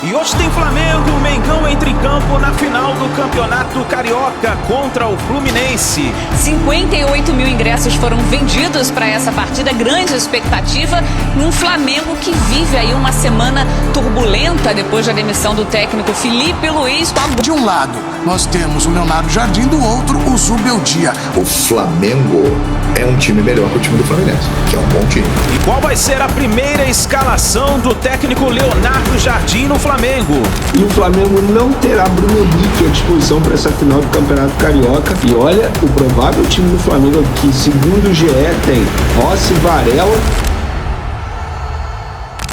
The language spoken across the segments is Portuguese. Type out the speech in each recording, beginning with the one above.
E hoje tem Flamengo, o Mengão entra em campo na final do Campeonato Carioca contra o Fluminense. 58 mil ingressos foram vendidos para essa partida, grande expectativa num Flamengo que vive aí uma semana turbulenta depois da demissão do técnico Felipe Luiz. De um lado, nós temos o Leonardo Jardim, do outro, o Zubeldia. O Flamengo é um time melhor que o time do Fluminense, que é um bom time. E qual vai ser a primeira escalação do técnico Leonardo Jardim no Flamengo? E o Flamengo não terá Bruno Henrique à disposição para essa final do Campeonato Carioca. E olha, o provável time do Flamengo aqui, segundo o GE, tem Rossi, Varela.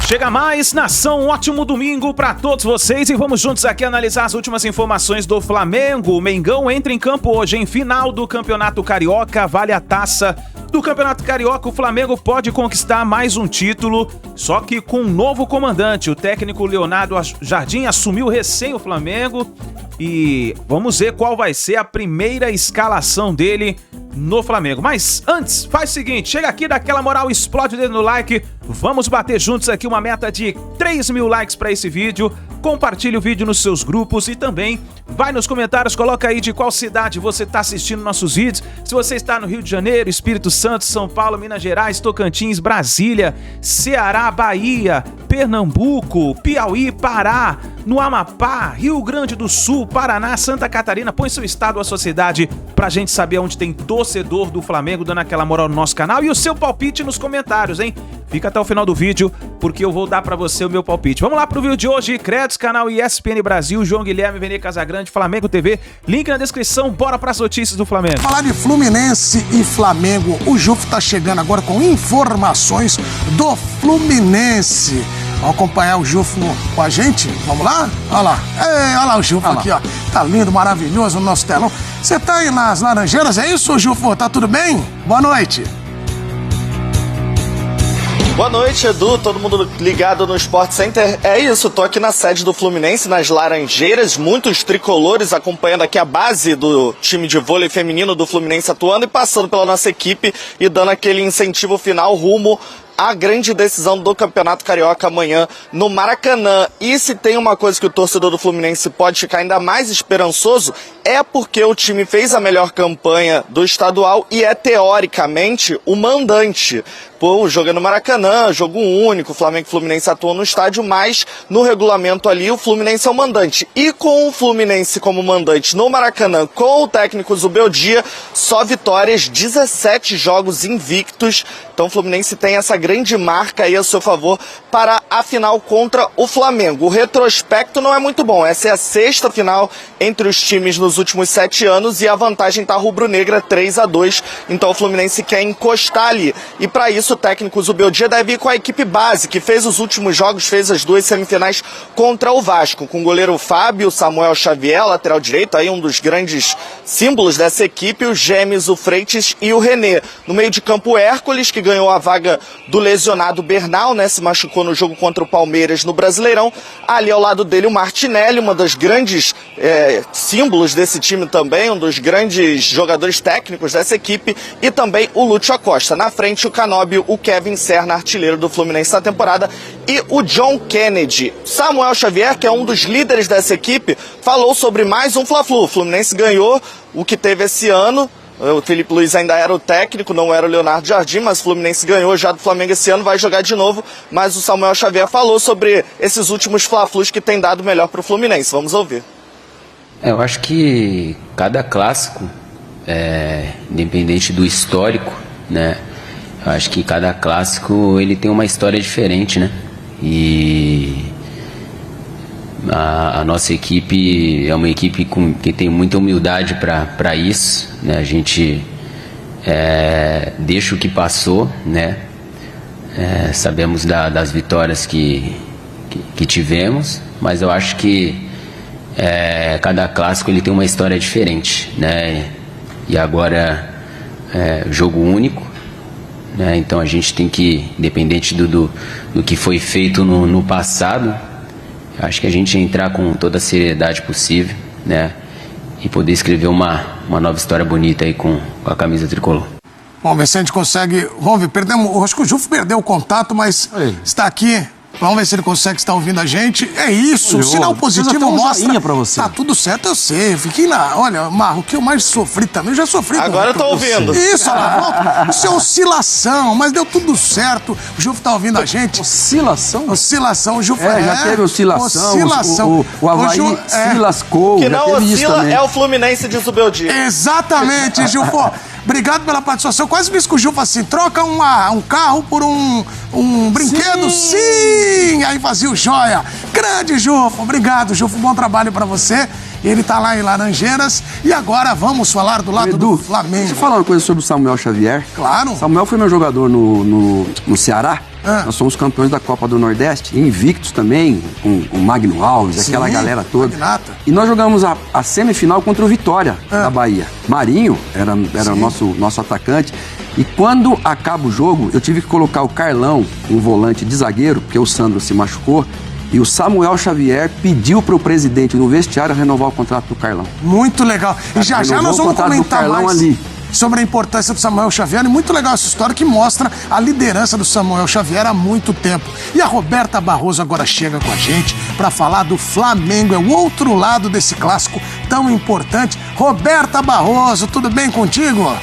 Chega mais, nação, um ótimo domingo para todos vocês e vamos juntos aqui analisar as últimas informações do Flamengo. O Mengão entra em campo hoje em final do Campeonato Carioca, vale a taça do Campeonato Carioca. O Flamengo pode conquistar mais um título, só que com um novo comandante. O técnico Leonardo Jardim assumiu recém o Flamengo e vamos ver qual vai ser a primeira escalação dele no Flamengo. Mas antes, faz o seguinte, chega aqui, dá aquela moral, explode o dedo no like. Vamos bater juntos aqui uma meta de 3 mil likes para esse vídeo. Compartilhe o vídeo nos seus grupos e também vai nos comentários, coloca aí de qual cidade você está assistindo nossos vídeos. Se você está no Rio de Janeiro, Espírito Santo, São Paulo, Minas Gerais, Tocantins, Brasília, Ceará, Bahia, Pernambuco, Piauí, Pará, no Amapá, Rio Grande do Sul, Paraná, Santa Catarina, põe seu estado ou a sua cidade pra gente saber onde tem torcedor do Flamengo dando aquela moral no nosso canal e o seu palpite nos comentários, hein? Fica até o final do vídeo, porque eu vou dar pra você o meu palpite. Vamos lá pro vídeo de hoje, Credos, canal ESPN Brasil, João Guilherme, Vene Casagrande, Flamengo TV, link na descrição, bora pras notícias do Flamengo. Falar de Fluminense e Flamengo, o Jufo tá chegando agora com informações do Fluminense. Vamos acompanhar o Jufo com a gente? Vamos lá? Olha lá. Ei, olha lá o Jufo aqui, ó. Tá lindo, maravilhoso no nosso telão. Você tá aí nas Laranjeiras, é isso, Jufo? Tá tudo bem? Boa noite. Boa noite, Edu, todo mundo ligado no Sport Center. É isso, tô aqui na sede do Fluminense, nas Laranjeiras, muitos tricolores acompanhando aqui a base do time de vôlei feminino do Fluminense atuando e passando pela nossa equipe e dando aquele incentivo final rumo a grande decisão do Campeonato Carioca amanhã no Maracanã. E se tem uma coisa que o torcedor do Fluminense pode ficar ainda mais esperançoso, é porque o time fez a melhor campanha do estadual e é, teoricamente, o mandante. Pô, jogando no Maracanã, jogo único, o Flamengo e o Fluminense atuam no estádio, mas no regulamento ali o Fluminense é o mandante. E com o Fluminense como mandante no Maracanã, com o técnico Zubeldia, só vitórias, 17 jogos invictos. Então o Fluminense tem essa grande marca aí a seu favor para a final contra o Flamengo. O retrospecto não é muito bom, essa é a 6ª final entre os times nos últimos 7 anos e a vantagem tá rubro-negra 3-2, então o Fluminense quer encostar ali. E para isso o técnico Zubeldia deve ir com a equipe base, que fez os últimos jogos, fez as 2 semifinais contra o Vasco, com o goleiro Fábio, Samuel Xavier, lateral direito, aí um dos grandes símbolos dessa equipe, o Gêmeos, o Freitas e o René. No meio de campo, o Hércules, que ganhou a vaga do lesionado Bernal, né, se machucou no jogo contra o Palmeiras no Brasileirão. Ali ao lado dele o Martinelli, uma das grandes símbolos desse time também, um dos grandes jogadores técnicos dessa equipe, e também o Lúcio Acosta. Na frente o Canóbio, o Kevin Serna, artilheiro do Fluminense na temporada, e o John Kennedy. Samuel Xavier, que é um dos líderes dessa equipe, falou sobre mais um Fla-Flu. O Fluminense ganhou o que teve esse ano. O Felipe Luiz ainda era o técnico, não era o Leonardo Jardim, mas o Fluminense ganhou já do Flamengo esse ano, vai jogar de novo. Mas o Samuel Xavier falou sobre esses últimos Fla-Flus que tem dado melhor para o Fluminense. Vamos ouvir. Eu acho que cada clássico, independente do histórico, né? Eu acho que cada clássico ele tem uma história diferente, né? E a nossa equipe é uma equipe que tem muita humildade para isso, né? A gente deixa o que passou, né? Sabemos das vitórias que tivemos, mas eu acho que cada clássico ele tem uma história diferente, né? E agora jogo único, né? Então a gente tem que, independente do que foi feito no passado, acho que a gente entrar com toda a seriedade possível, né? E poder escrever uma nova história bonita aí com a camisa tricolor. Vamos ver se a gente consegue. Vamos ver, acho que o Jufo perdeu o contato, mas está aqui Vamos ver se ele consegue estar ouvindo a gente. É isso, Olha, sinal positivo mostra. Pra você. Tá tudo certo, eu sei. Fiquei lá. Olha, Marro, o que eu mais sofri também, eu já sofri. Agora eu tô ouvindo. Isso, olha lá. Isso é oscilação, mas deu tudo certo. O Jufo tá ouvindo a gente. Oscilação? Oscilação, o Jufo já teve oscilação. O Avaí se lascou. Que não oscila é o Fluminense de Zubeldia. Exatamente, Jufo. Obrigado pela participação. Quase me com o Jufo assim, troca um carro por um brinquedo. Sim! Aí fazia o joia. Grande Jufo. Obrigado, Jufo. Bom trabalho pra você. Ele tá lá em Laranjeiras. E agora vamos falar do lado do Flamengo. Deixa eu falar uma coisa sobre o Samuel Xavier. Claro. Samuel foi meu jogador no Ceará. Nós somos campeões da Copa do Nordeste, invictos também, com o Magno Alves, aquela galera toda. Magnata. E nós jogamos a semifinal contra o Vitória, da Bahia. Marinho era o nosso atacante. E quando acaba o jogo, eu tive que colocar o Carlão, um volante de zagueiro, porque o Sandro se machucou. E o Samuel Xavier pediu para o presidente no vestiário renovar o contrato do Carlão. Muito legal. E já nós vamos comentar mais ali sobre a importância do Samuel Xavier. E muito legal essa história que mostra a liderança do Samuel Xavier há muito tempo. E a Roberta Barroso agora chega com a gente para falar do Flamengo. É o outro lado desse clássico tão importante. Roberta Barroso, tudo bem contigo?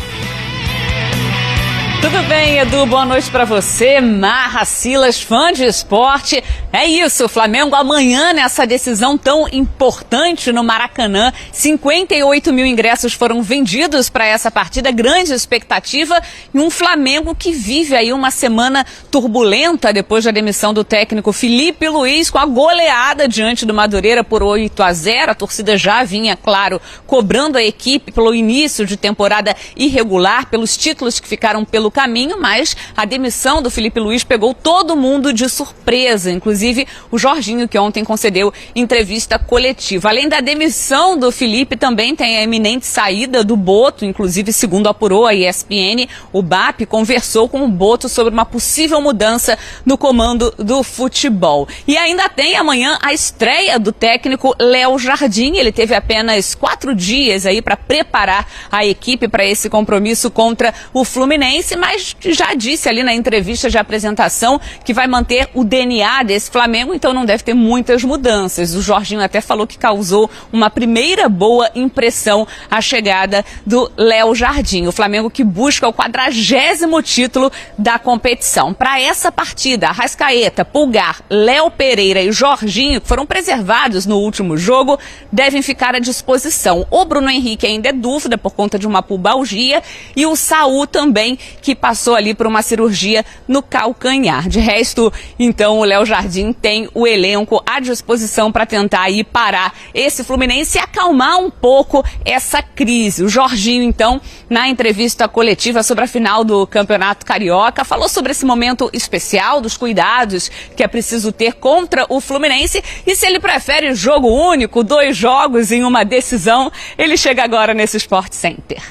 Tudo bem, Edu? Boa noite pra você, Marra, Silas, fã de esporte. É isso, o Flamengo amanhã nessa decisão tão importante no Maracanã. 58 mil ingressos foram vendidos para essa partida, grande expectativa. E um Flamengo que vive aí uma semana turbulenta depois da demissão do técnico Filipe Luiz, com a goleada diante do Madureira por 8-0. A torcida já vinha, claro, cobrando a equipe pelo início de temporada irregular, pelos títulos que ficaram pelo caminho, mas a demissão do Filipe Luiz pegou todo mundo de surpresa, inclusive o Jorginho, que ontem concedeu entrevista coletiva. Além da demissão do Filipe, também tem a eminente saída do Boto, inclusive, segundo apurou a ESPN, o BAP conversou com o Boto sobre uma possível mudança no comando do futebol. E ainda tem amanhã a estreia do técnico Léo Jardim. Ele teve apenas 4 dias aí para preparar a equipe para esse compromisso contra o Fluminense, mas já disse ali na entrevista de apresentação que vai manter o DNA desse Flamengo, então não deve ter muitas mudanças. O Jorginho até falou que causou uma primeira boa impressão a chegada do Léo Jardim. O Flamengo que busca o 40º título da competição. Para essa partida, Arrascaeta, Pulgar, Léo Pereira e Jorginho, que foram preservados no último jogo, devem ficar à disposição. O Bruno Henrique ainda é dúvida por conta de uma pubalgia e o Saúl também, que passou ali por uma cirurgia no calcanhar. De resto, então, o Léo Jardim tem o elenco à disposição para tentar aí parar esse Fluminense e acalmar um pouco essa crise. O Jorginho, então, na entrevista coletiva sobre a final do Campeonato Carioca, falou sobre esse momento especial, dos cuidados que é preciso ter contra o Fluminense e se ele prefere jogo único, 2 jogos em uma decisão. Ele chega agora nesse Sport Center.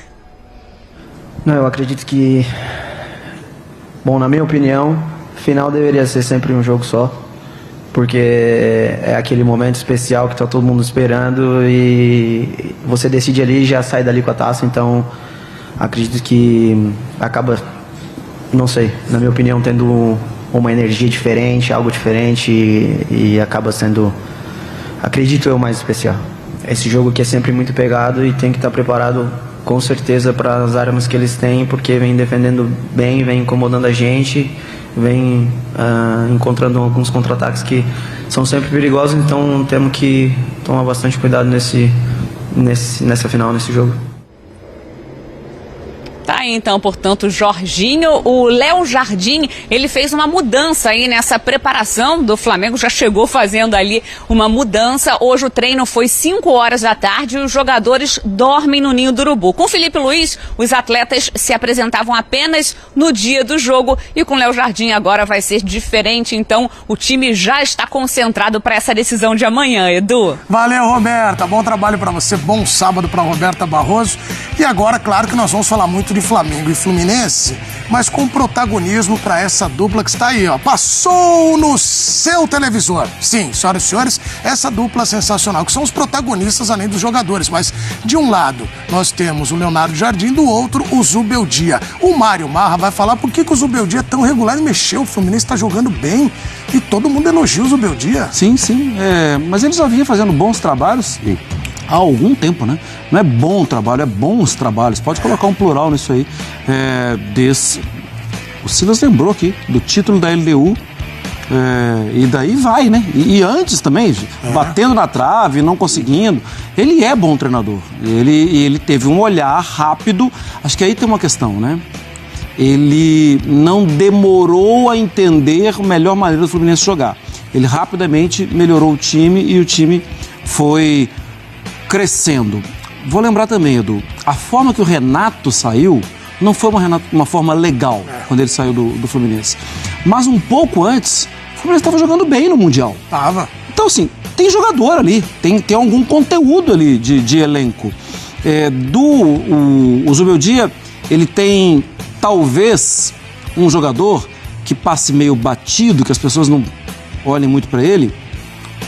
Não, eu acredito que, bom, na minha opinião, final deveria ser sempre um jogo só, porque é aquele momento especial que tá todo mundo esperando e você decide ali e já sai dali com a taça, então acredito que acaba, não sei, na minha opinião, tendo uma energia diferente, algo diferente e acaba sendo, acredito eu, mais especial. Esse jogo que é sempre muito pegado e tem que estar preparado com certeza para as armas que eles têm, porque vem defendendo bem, vem incomodando a gente, vem encontrando alguns contra-ataques que são sempre perigosos, então temos que tomar bastante cuidado nessa final, nesse jogo. Tá aí, então, portanto, Jorginho. O Léo Jardim, ele fez uma mudança aí nessa preparação do Flamengo, já chegou fazendo ali uma mudança. Hoje o treino foi 5 horas da tarde e os jogadores dormem no Ninho do Urubu. Com o Filipe Luiz, os atletas se apresentavam apenas no dia do jogo e com o Léo Jardim agora vai ser diferente. Então, o time já está concentrado para essa decisão de amanhã, Edu. Valeu, Roberta. Bom trabalho para você, bom sábado para Roberta Barroso. E agora, claro que nós vamos falar muito de de Flamengo e Fluminense, mas com protagonismo para essa dupla que está aí, ó. Passou no seu televisor. Sim, senhoras e senhores, essa dupla sensacional, que são os protagonistas além dos jogadores. Mas, de um lado, nós temos o Leonardo Jardim, do outro, o Zubeldia. O Mário Marra vai falar por que o Zubeldia é tão regular e mexeu. O Fluminense está jogando bem e todo mundo elogia o Zubeldia. Sim, mas eles já vinham fazendo bons trabalhos há algum tempo, né? Não é bom trabalho, é bons trabalhos. Pode colocar um plural nisso aí. O Silas lembrou aqui do título da LDU. E daí vai, né? E antes também, batendo na trave, não conseguindo. Ele é bom treinador. Ele teve um olhar rápido. Acho que aí tem uma questão, né? Ele não demorou a entender a melhor maneira do Fluminense jogar. Ele rapidamente melhorou o time e o time foi crescendo. Vou lembrar também, Edu, a forma que o Renato saiu não foi uma forma legal quando ele saiu do Fluminense. Mas um pouco antes, o Fluminense estava jogando bem no Mundial. Tava. Então, assim, tem jogador ali, tem algum conteúdo ali de elenco. O Zubeldia, ele tem talvez um jogador que passe meio batido, que as pessoas não olhem muito para ele,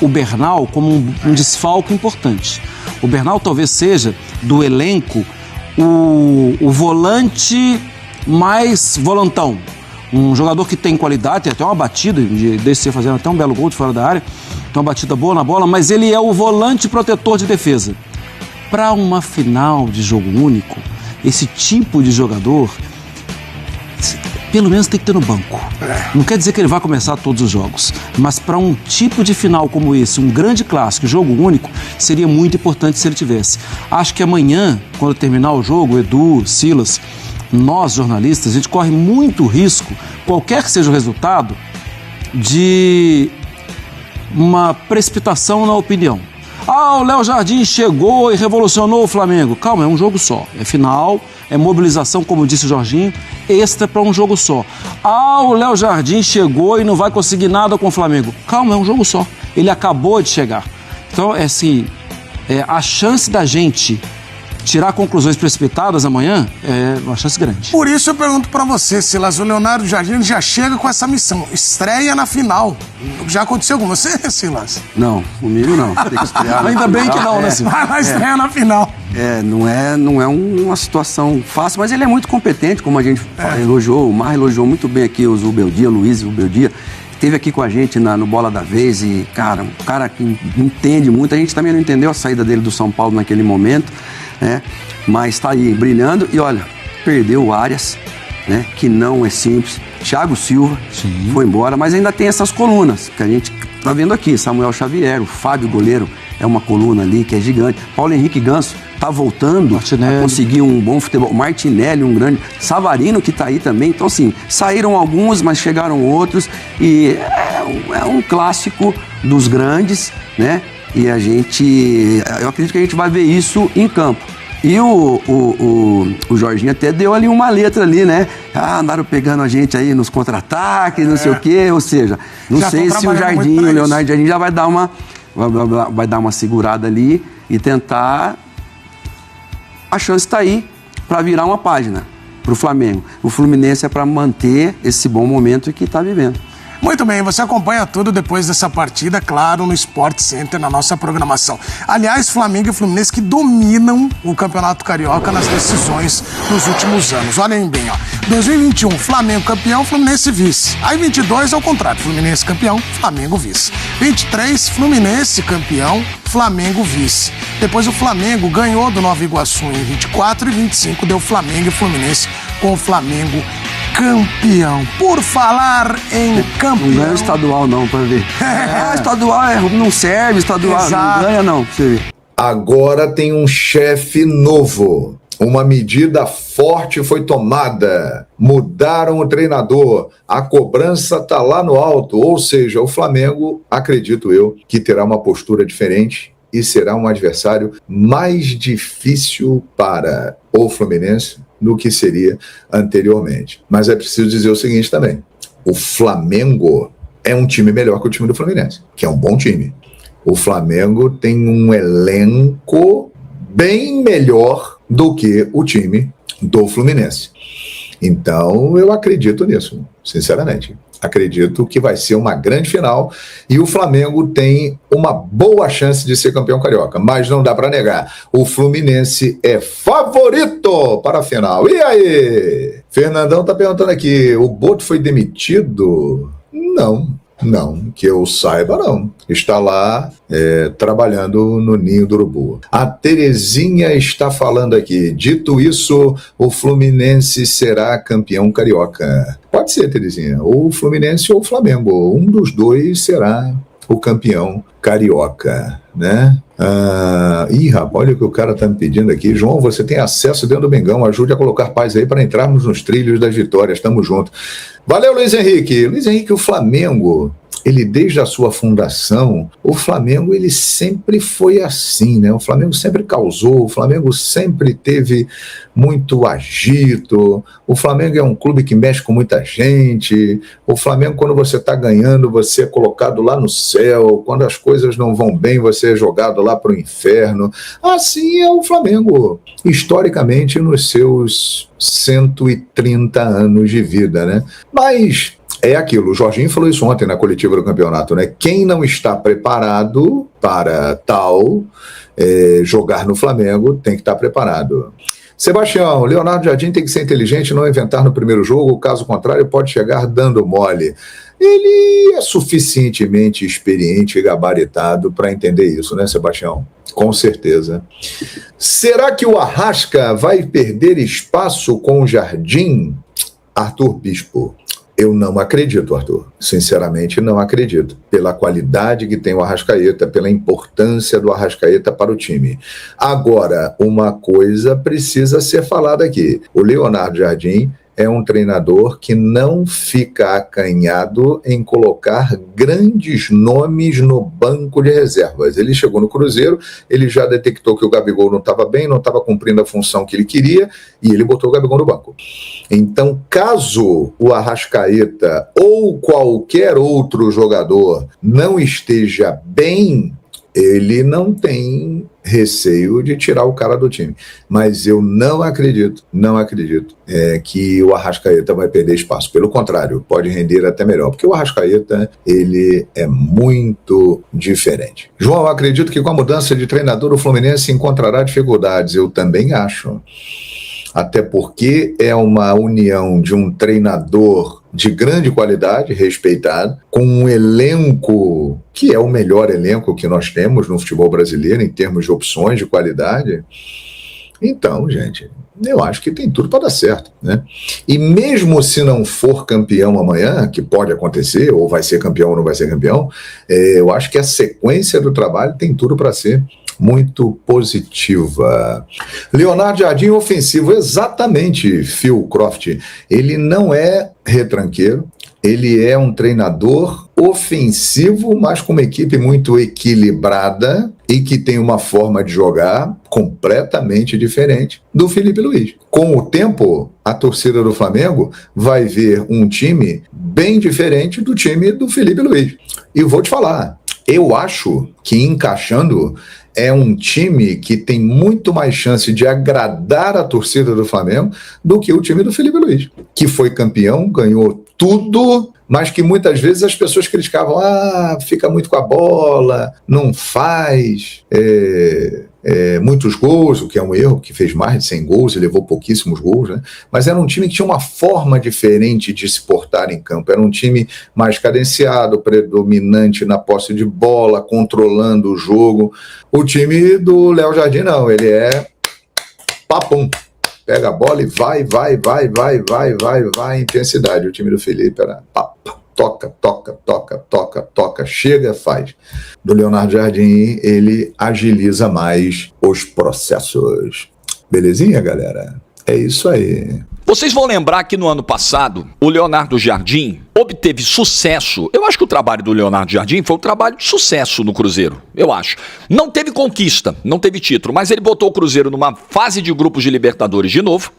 o Bernal, como um desfalque importante. O Bernal talvez seja, do elenco, o volante mais volantão. Um jogador que tem qualidade, tem até uma batida, descer fazendo até um belo gol de fora da área, tem uma batida boa na bola, mas ele é o volante protetor de defesa. Para uma final de jogo único, esse tipo de jogador, pelo menos tem que ter no banco. Não quer dizer que ele vai começar todos os jogos, mas para um tipo de final como esse, um grande clássico, jogo único, seria muito importante se ele tivesse. Acho que amanhã, quando terminar o jogo, Edu, Silas, nós jornalistas, a gente corre muito risco, qualquer que seja o resultado, de uma precipitação na opinião. O Léo Jardim chegou e revolucionou o Flamengo. Calma, é um jogo só, é final, é mobilização, como disse o Jorginho, extra para um jogo só. O Léo Jardim chegou e não vai conseguir nada com o Flamengo. Calma, é um jogo só. Ele acabou de chegar. Então, a chance da gente tirar conclusões precipitadas amanhã é uma chance grande. Por isso eu pergunto pra você, Silas, o Leonardo Jardim já chega com essa missão, estreia na final. Já aconteceu com você, Silas? Não, comigo não. Tem que estrear Ainda bem que não, né, Silas? Vai estrear na final. Não é uma situação fácil, mas ele é muito competente, como a gente elogiou, o Mar elogiou muito bem aqui o Zubeldia, o Luiz Zubeldia, esteve aqui com a gente no Bola da Vez e, cara, um cara que entende muito, a gente também não entendeu a saída dele do São Paulo naquele momento, né? Mas está aí brilhando e olha, perdeu o Arias, né? Que não é simples. Thiago Silva foi embora, mas ainda tem essas colunas que a gente tá vendo aqui. Samuel Xavier, o Fábio goleiro é uma coluna ali que é gigante. Paulo Henrique Ganso tá voltando a conseguir um bom futebol. Martinelli, um grande. Savarino que tá aí também. Então assim, saíram alguns, mas chegaram outros e é um clássico dos grandes, né? E eu acredito que a gente vai ver isso em campo. E o Jorginho até deu ali uma letra ali, né? Andaram pegando a gente aí nos contra-ataques, não sei o quê. Ou seja, não sei se o Jardim, o Leonardo Jardim já vai dar uma segurada ali e tentar... A chance está aí para virar uma página para o Flamengo. O Fluminense é para manter esse bom momento que está vivendo. Muito bem, você acompanha tudo depois dessa partida, claro, no Sport Center, na nossa programação. Aliás, Flamengo e Fluminense que dominam o Campeonato Carioca nas decisões nos últimos anos. Olhem bem, 2021, Flamengo campeão, Fluminense vice. Aí 22 ao contrário, Fluminense campeão, Flamengo vice. 23, Fluminense campeão, Flamengo vice. Depois o Flamengo ganhou do Nova Iguaçu em 24 e 25 deu Flamengo e Fluminense com o Flamengo campeão. Por falar em campeão... Não ganha estadual não, pra ver. Estadual não serve, estadual não ganha não, pra você ver. Agora tem um chefe novo. Uma medida forte foi tomada. Mudaram o treinador. A cobrança tá lá no alto. Ou seja, o Flamengo, acredito eu, que terá uma postura diferente e será um adversário mais difícil para o Fluminense do que seria anteriormente. Mas é preciso dizer o seguinte também. O Flamengo é um time melhor que o time do Fluminense, que é um bom time. O Flamengo tem um elenco bem melhor do que o time do Fluminense. Então, eu acredito nisso, sinceramente. Acredito que vai ser uma grande final e o Flamengo tem uma boa chance de ser campeão carioca, mas não dá para negar, o Fluminense é favorito para a final. E aí? Fernandão tá perguntando aqui, o Boto foi demitido? Não, que eu saiba não. Está lá trabalhando no Ninho do Urubu. A Terezinha está falando aqui, dito isso, o Fluminense será campeão carioca. Pode ser, Terezinha, ou o Fluminense ou o Flamengo, um dos dois será o campeão carioca, né? Rapaz, olha o que o cara tá me pedindo aqui. João, você tem acesso dentro do Mengão, ajude a colocar paz aí para entrarmos nos trilhos das vitórias, tamo junto. Valeu, Luiz Henrique. Luiz Henrique, o Flamengo, ele desde a sua fundação, o Flamengo ele sempre foi assim, né? O Flamengo sempre causou, o Flamengo sempre teve muito agito, o Flamengo é um clube que mexe com muita gente, o Flamengo quando você está ganhando, você é colocado lá no céu, quando as coisas não vão bem, você é jogado lá para o inferno. Assim é o Flamengo, historicamente nos seus 130 anos de vida, né? Mas é aquilo, o Jorginho falou isso ontem na coletiva do campeonato, né? Quem não está preparado para tal jogar no Flamengo tem que estar preparado. Sebastião, Leonardo Jardim tem que ser inteligente e não inventar no primeiro jogo, caso contrário pode chegar dando mole. Ele é suficientemente experiente e gabaritado para entender isso, né, Sebastião? Com certeza. Será que o Arrasca vai perder espaço com o Jardim? Arthur Bispo. Eu não acredito, Arthur. Sinceramente, não acredito. Pela qualidade que tem o Arrascaeta, pela importância do Arrascaeta para o time. Agora, uma coisa precisa ser falada aqui. O Leonardo Jardim é um treinador que não fica acanhado em colocar grandes nomes no banco de reservas. Ele chegou no Cruzeiro, ele já detectou que o Gabigol não estava bem, não estava cumprindo a função que ele queria, e ele botou o Gabigol no banco. Então, caso o Arrascaeta ou qualquer outro jogador não esteja bem, ele não tem receio de tirar o cara do time. Mas eu não acredito que o Arrascaeta vai perder espaço. Pelo contrário, pode render até melhor, porque o Arrascaeta, ele é muito diferente. João, eu acredito que com a mudança de treinador o Fluminense encontrará dificuldades. Eu também acho. Até porque é uma união de um treinador de grande qualidade, respeitado, com um elenco que é o melhor elenco que nós temos no futebol brasileiro em termos de opções de qualidade. Então, gente, eu acho que tem tudo para dar certo, né? E mesmo se não for campeão amanhã, que pode acontecer, ou vai ser campeão ou não vai ser campeão, eu acho que a sequência do trabalho tem tudo para ser muito positiva. Leonardo Jardim ofensivo, exatamente, Phil Croft. Ele não é retranqueiro, ele é um treinador ofensivo, mas com uma equipe muito equilibrada e que tem uma forma de jogar completamente diferente do Felipe Luiz. Com o tempo, a torcida do Flamengo vai ver um time bem diferente do time do Felipe Luiz. E vou te falar, eu acho que encaixando é um time que tem muito mais chance de agradar a torcida do Flamengo do que o time do Felipe Luiz, que foi campeão, ganhou tudo, mas que muitas vezes as pessoas criticavam, fica muito com a bola, não faz muitos gols, o que é um erro, que fez mais de 100 gols e levou pouquíssimos gols, né? Mas era um time que tinha uma forma diferente de se portar em campo, era um time mais cadenciado, predominante na posse de bola, controlando o jogo. O time do Léo Jardim não, ele é papum, pega a bola e vai, intensidade. O time do Felipe era toca, chega, faz. Do Leonardo Jardim, ele agiliza mais os processos. Belezinha, galera? É isso aí. Vocês vão lembrar que no ano passado, o Leonardo Jardim obteve sucesso. Eu acho que o trabalho do Leonardo Jardim foi um trabalho de sucesso no Cruzeiro, eu acho. Não teve conquista, não teve título, mas ele botou o Cruzeiro numa fase de grupos de Libertadores de novo.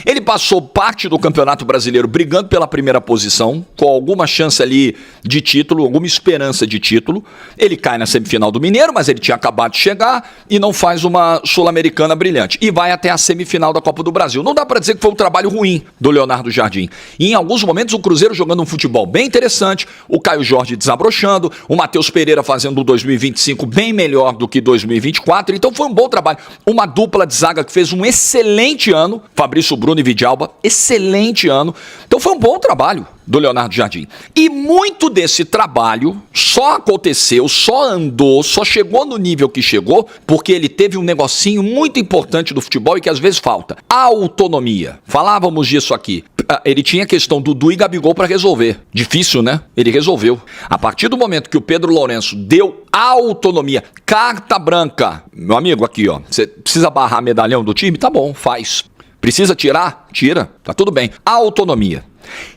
Ele passou parte do Campeonato Brasileiro brigando pela primeira posição, com alguma chance ali de título, alguma esperança de título. Ele cai na semifinal do Mineiro, mas ele tinha acabado de chegar e não faz uma Sul-Americana brilhante. E vai até a semifinal da Copa do Brasil. Não dá pra dizer que foi um trabalho ruim do Leonardo Jardim. E em alguns momentos o Cruzeiro jogando um futebol bem interessante, o Caio Jorge desabrochando, o Matheus Pereira fazendo o 2025 bem melhor do que 2024. Então foi um bom trabalho. Uma dupla de zaga que fez um excelente ano, Fabrício Bruno e Vidalba, excelente ano. Então foi um bom trabalho do Leonardo Jardim. E muito desse trabalho só aconteceu, só andou, só chegou no nível que chegou, porque ele teve um negocinho muito importante do futebol e que às vezes falta. A autonomia. Falávamos disso aqui. Ele tinha a questão do Dudu e Gabigol para resolver. Difícil, né? Ele resolveu. A partir do momento que o Pedro Lourenço deu autonomia, carta branca. Meu amigo, aqui ó, você precisa barrar medalhão do time? Tá bom, faz. Precisa tirar? Tira. Tá tudo bem. Autonomia.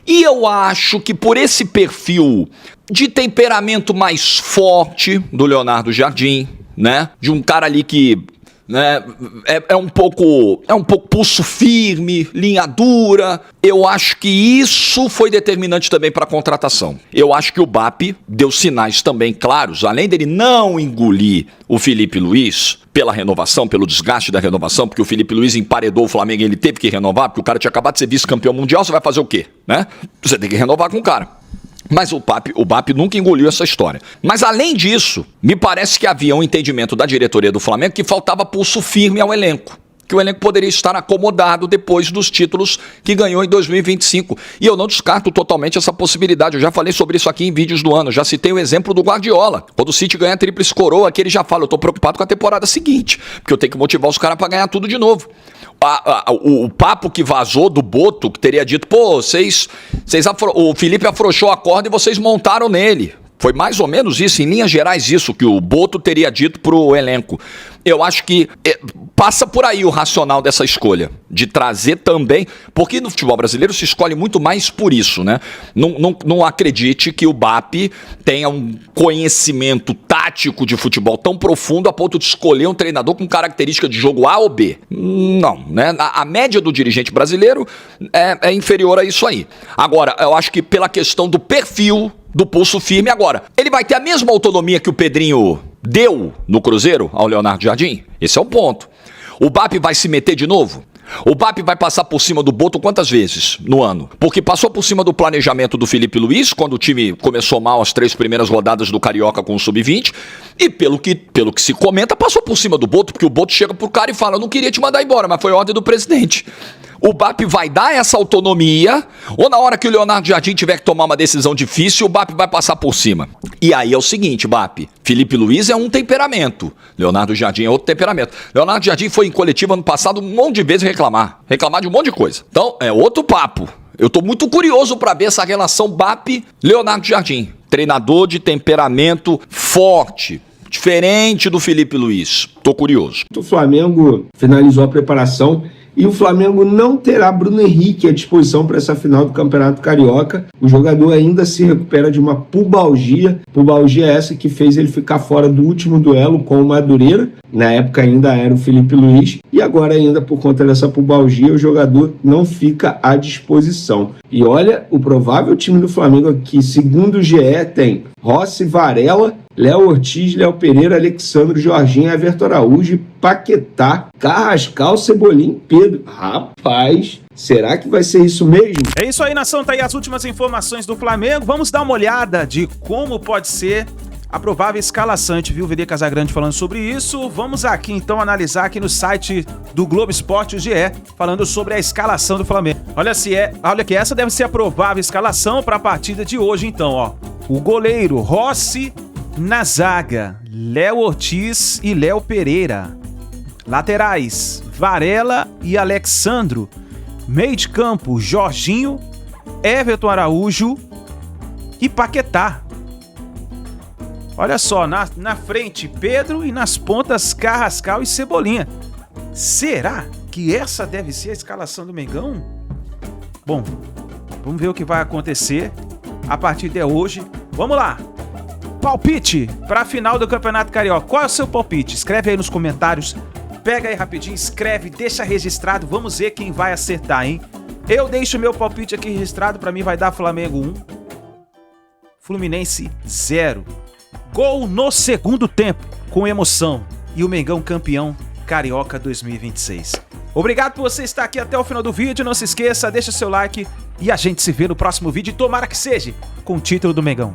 E eu acho que por esse perfil de temperamento mais forte do Leonardo Jardim, né? De um cara ali que, né, é um pouco pulso firme, linha dura. Eu acho que isso foi determinante também para a contratação. Eu acho que o BAP deu sinais também claros, além dele não engolir o Felipe Luiz pela renovação, pelo desgaste da renovação, porque o Felipe Luiz emparedou o Flamengo e ele teve que renovar, porque o cara tinha acabado de ser vice-campeão mundial, você vai fazer o quê? Né? Você tem que renovar com o cara. Mas o BAP nunca engoliu essa história. Mas além disso, me parece que havia um entendimento da diretoria do Flamengo que faltava pulso firme ao elenco. Que o elenco poderia estar acomodado depois dos títulos que ganhou em 2025. E eu não descarto totalmente essa possibilidade. Eu já falei sobre isso aqui em vídeos do ano. Já citei o exemplo do Guardiola. Quando o City ganha a tríplice coroa, que ele já fala, eu tô preocupado com a temporada seguinte, porque eu tenho que motivar os caras para ganhar tudo de novo. O papo que vazou do Boto, que teria dito, pô, o Felipe afrouxou a corda e vocês montaram nele. Foi mais ou menos isso, em linhas gerais isso, que o Boto teria dito pro elenco. Eu acho que passa por aí o racional dessa escolha, de trazer também, porque no futebol brasileiro se escolhe muito mais por isso, né? Não acredite que o BAP tenha um conhecimento tático de futebol tão profundo a ponto de escolher um treinador com característica de jogo A ou B. Não, né? A média do dirigente brasileiro é inferior a isso aí. Agora, eu acho que pela questão do perfil, do pulso firme agora. Ele vai ter a mesma autonomia que o Pedrinho deu no Cruzeiro ao Leonardo Jardim? Esse é o ponto. O BAP vai se meter de novo? O BAP vai passar por cima do Boto quantas vezes no ano? Porque passou por cima do planejamento do Felipe Luiz, quando o time começou mal as 3 primeiras rodadas do Carioca com o Sub-20, e pelo que se comenta, passou por cima do Boto, porque o Boto chega pro cara e fala, eu não queria te mandar embora, mas foi ordem do presidente. O BAP vai dar essa autonomia, ou na hora que o Leonardo Jardim tiver que tomar uma decisão difícil, o BAP vai passar por cima. E aí é o seguinte, BAP, Felipe Luiz é um temperamento, Leonardo Jardim é outro temperamento. Leonardo Jardim foi em coletiva ano passado um monte de vezes reclamar de um monte de coisa. Então, é outro papo. Eu tô muito curioso para ver essa relação BAP-Leonardo Jardim. Treinador de temperamento forte, diferente do Felipe Luiz. Tô curioso. O Flamengo finalizou a preparação e o Flamengo não terá Bruno Henrique à disposição para essa final do Campeonato Carioca. O jogador ainda se recupera de uma pubalgia. Pubalgia essa que fez ele ficar fora do último duelo com o Madureira. Na época ainda era o Felipe Luiz. E agora ainda por conta dessa pubalgia o jogador não fica à disposição. E olha, o provável time do Flamengo aqui, segundo o GE, tem Rossi, Varela, Léo Ortiz, Léo Pereira, Alexandre, Jorginho, Everton Araújo, Paquetá, Carrascal, Cebolinha e Pedro. Rapaz, será que vai ser isso mesmo? É isso aí, nação, tá aí as últimas informações do Flamengo. Vamos dar uma olhada de como pode ser a provável escalação. A gente viu o VD Casagrande falando sobre isso. Vamos aqui então analisar aqui no site do Globo Esporte, o GE, falando sobre a escalação do Flamengo. Olha que essa deve ser a provável escalação para a partida de hoje então, ó. O goleiro Rossi na zaga, Léo Ortiz e Léo Pereira. Laterais, Varela e Alexandro. Meio de campo, Jorginho, Everton Araújo e Paquetá. Olha só, na frente Pedro e nas pontas Carrascal e Cebolinha. Será que essa deve ser a escalação do Mengão? Bom, vamos ver o que vai acontecer. a partir de hoje. Vamos lá. Palpite para a final do Campeonato Carioca. Qual é o seu palpite? Escreve aí nos comentários. Pega aí rapidinho, escreve, deixa registrado. Vamos ver quem vai acertar, hein? Eu deixo meu palpite aqui registrado. Para mim vai dar Flamengo 1, Fluminense 0. Gol no segundo tempo, com emoção. E o Mengão campeão Carioca 2026. Obrigado por você estar aqui até o final do vídeo. Não se esqueça, deixa seu like. E a gente se vê no próximo vídeo. Tomara que seja com o título do Mengão.